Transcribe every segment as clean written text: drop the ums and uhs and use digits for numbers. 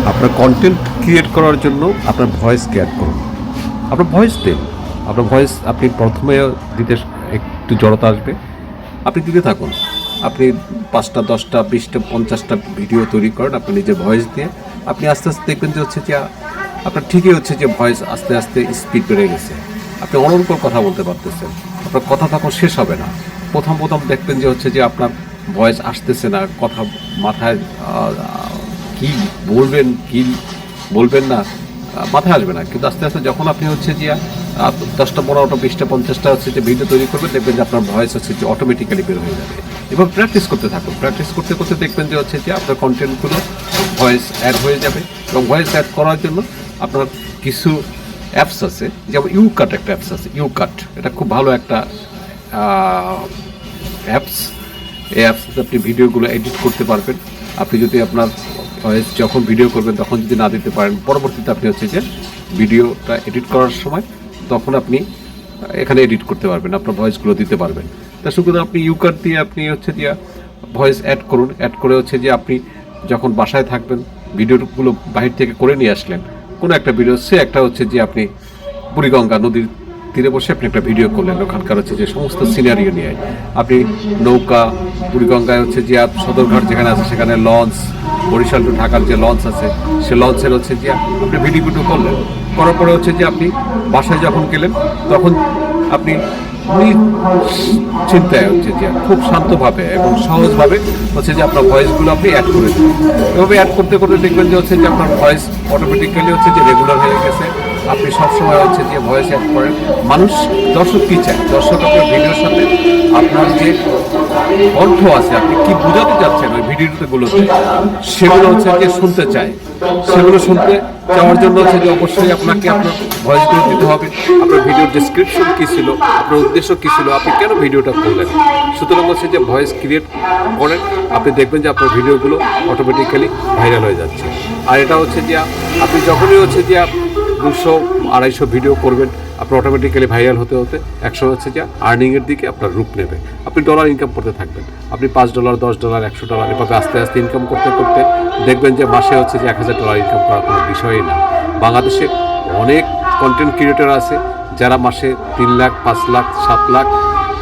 আপনার content create করার জন্য আপনার ভয়েসকে অ্যাড করুন। আপনার ভয়েস দেন। আপনার ভয়েস আপনি প্রথমে দিতে একটু জড়তা আসবে, আপনি দিতে থাকুন। আপনি 5টা 10টা 20টা 50টা ভিডিও তৈরি করেন আপনি নিজের ভয়েস দিয়ে। আপনি আস্তে আস্তে দেখবেন যে হচ্ছে যে আপনার ঠিকই হচ্ছে যে ভয়েস আস্তে আস্তে স্পিড বেড়ে গেছে। আপনি অনর্গল কথা বলতে পারতেছেন, আপনার কথা তখন শেষ হবে না। প্রথম দেখবেন যে হচ্ছে যে আপনার ভয়েস আসতেছে না, কথা মাথায় কি বলবেন কি বলবেন না মাথায় আসবে না। কিন্তু আস্তে আস্তে যখন আপনি হচ্ছে যে 10টা 15টা 20টা 50টা হচ্ছে যে ভিডিও তৈরি করবেন, দেখবেন যে আপনার ভয়েস হচ্ছে যে অটোমেটিক্যালি বের হয়ে যাবে। এবং প্র্যাকটিস করতে থাকুন। প্র্যাকটিস করতে করতে দেখবেন যে হচ্ছে যে আপনার কন্টেন্টগুলো ভয়েস অ্যাড হয়ে যাবে। এবং ভয়েস অ্যাড করার জন্য আপনার কিছু অ্যাপস আছে, যেমন ইউকাট একটা অ্যাপস আছে। ইউকাট এটা খুব ভালো একটা অ্যাপস। এই অ্যাপসে আপনি ভিডিওগুলো এডিট করতে পারবেন। আপনি যদি আপনার ভয়েস যখন ভিডিও করবেন তখন যদি না দিতে পারেন, পরবর্তীতে আপনি হচ্ছে যে ভিডিওটা এডিট করার সময় তখন আপনি এখানে এডিট করতে পারবেন, আপনার ভয়েসগুলো দিতে পারবেন। তা সুতরাং আপনি ইউকাট দিয়ে আপনি হচ্ছে যে ভয়েস অ্যাড করুন। অ্যাড করে হচ্ছে যে আপনি যখন বাসায় থাকবেন ভিডিওগুলো বাহির থেকে করে নিয়ে আসলেন, কোনো একটা ভিডিও সে একটা হচ্ছে যে আপনি বুড়িগঙ্গা নদীর তীরে বসে আপনি একটা ভিডিও করলেন, ওখানকার হচ্ছে যে সমস্ত সিনারিও নিয়ে আপনি নৌকা, বুড়িগঙ্গায় হচ্ছে যে সদরঘাট যেখানে আছে সেখানে লঞ্চ, বরিশাল টু ঢাকার যে লঞ্চ আছে সে লঞ্চের হচ্ছে যে আপনি ভিডিও করলেন। করার পরে হচ্ছে যে আপনি বাসায় যখন গেলেন তখন আপনি চিন্তায় হচ্ছে যে খুব শান্তভাবে এবং সহজভাবে হচ্ছে যে আপনার ভয়েসগুলো আপনি অ্যাড করে দেবেন। এভাবে অ্যাড করতে করতে দেখবেন যে হচ্ছে যে আপনার ভয়েস অটোমেটিক্যালি হচ্ছে যে রেগুলার হয়ে গেছে। আপনি সবসময় হচ্ছে যে ভয়েস অ্যাড করেন। মানুষ দর্শক কী চায়? দর্শক আপনার ভিডিওর সাথে আপনার যে কণ্ঠ আছে, আপনি কি বোঝাতে চাচ্ছেন ওই ভিডিওগুলোতে, সেগুলো হচ্ছে যে শুনতে চায়। সেগুলো শুনতে চাওয়ার জন্য হচ্ছে যে অবশ্যই আপনাকে আপনার ভয়েসগুলো দিতে হবে। আপনার ভিডিওর ডেসক্রিপশন কী ছিল, আপনার উদ্দেশ্য কী ছিল, আপনি কেন ভিডিওটা করলেন। সুতরাং হচ্ছে যে ভয়েস ক্রিয়েট করেন, আপনি দেখবেন যে আপনার ভিডিওগুলো অটোমেটিক্যালি ভাইরাল হয়ে যাচ্ছে। আর এটা হচ্ছে যে আপনি যখনই হচ্ছে যে 200-250 ভিডিও করবেন, আপনার অটোমেটিক্যালি ভাইরাল হতে হতে একসময় হচ্ছে যে আর্নিংয়ের দিকে আপনার রূপ নেবে। আপনি ডলার ইনকাম করতে থাকবেন। আপনি $5, $10, $100 এভাবে আস্তে আস্তে ইনকাম করতে করতে দেখবেন যে মাসে হচ্ছে যে $1000 ইনকাম করার কোনো বিষয়ই না। বাংলাদেশে অনেক কন্টেন্ট ক্রিয়েটর আছে যারা মাসে 3 লাখ, 5 লাখ, 7 লাখ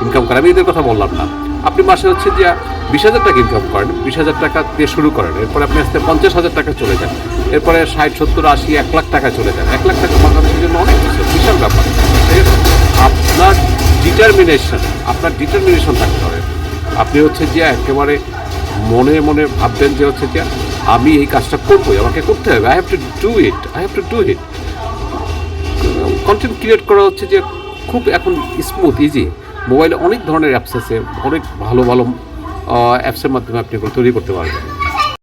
ইনকাম করে। আমি এদের কথা বললাম না। আপনি মাসে হচ্ছে যে 20,000 টাকা ইনকাম করেন, 20,000 টাকা দিয়ে শুরু করেন, এরপরে আপনি আস্তে 50,000 টাকা চলে যান, এরপরে 60, 70, 80, 1 লাখ টাকা চলে যান। 1 লাখ টাকা বাংলাদেশের জন্য অনেক কিছু, বিশাল ব্যাপার। আপনার ডিটারমিনেশন থাকতে হবে। আপনি হচ্ছে যে একেবারে মনে মনে ভাববেন যে হচ্ছে যে আমি এই কাজটা করবোই, আমাকে করতে হবে, I have to do it. Content create করা হচ্ছে যে খুব এখন স্মুথ, ইজি। মোবাইলে অনেক ধরনের অ্যাপস আছে, অনেক ভালো ভালো অ্যাপসের মাধ্যমে আপনি তৈরি করতে পারবেন।